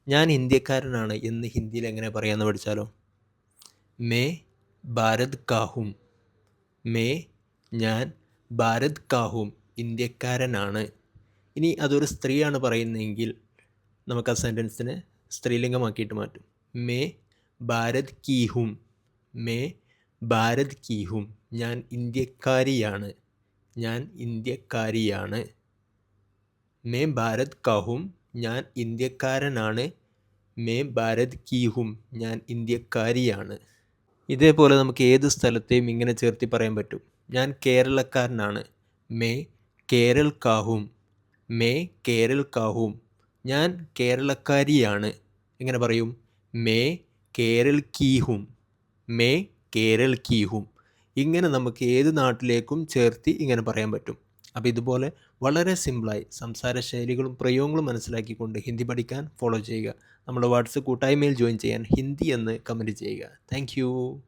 ഞാൻ ഇന്ത്യക്കാരനാണ് എന്ന് ഹിന്ദിയിൽ എങ്ങനെ പറയാമെന്ന് പഠിച്ചാലോ? മേ ഭാരത് കാഹും. മേ ഞാൻ ഭാരത് കാഹും ഇന്ത്യക്കാരനാണ്. ഇനി അതൊരു സ്ത്രീയാണ് പറയുന്നതെങ്കിൽ നമുക്ക് ആ സെൻറ്റൻസിനെ സ്ത്രീലിംഗമാക്കിയിട്ട് മാറ്റും. മേ ഭാരത് കീ ഹും. മേ ഭാരത് കീ ഹും. ഞാൻ ഇന്ത്യക്കാരിയാണ്. ഞാൻ ഇന്ത്യക്കാരിയാണ്. മേ ഭാരത് കാഹും. ഞാൻ ഇന്ത്യക്കാരനാണ്. മേ ഭാരത് കീ ഹും. ഞാൻ ഇന്ത്യക്കാരിയാണ്. ഇതേപോലെ നമുക്ക് ഏത് സ്ഥലത്തെയും ഇങ്ങനെ ചേർത്തി പറയാൻ പറ്റും. ഞാൻ കേരളക്കാരനാണ്. മേ കേരൾ കാഹും. മേ കേരൾ കാഹും. ഞാൻ കേരളക്കാരിയാണ്. എങ്ങനെ പറയും? മേ കേരൾ കീ ഹും. മേ കേരൾ കീ ഹും. ഇങ്ങനെ നമുക്ക് ഏത് നാട്ടിലേക്കും ചേർത്തി ഇങ്ങനെ പറയാൻ പറ്റും. അപ്പോൾ ഇതുപോലെ വളരെ സിമ്പിളായി സംസാര ശൈലികളും പ്രയോഗങ്ങളും മനസ്സിലാക്കിക്കൊണ്ട് ഹിന്ദി പഠിക്കാൻ ഫോളോ ചെയ്യുക. നമ്മുടെ വാട്സപ്പ് കൂട്ടായ്മയിൽ ജോയിൻ ചെയ്യാൻ ഹിന്ദി എന്ന് കമൻറ്റ് ചെയ്യുക. താങ്ക്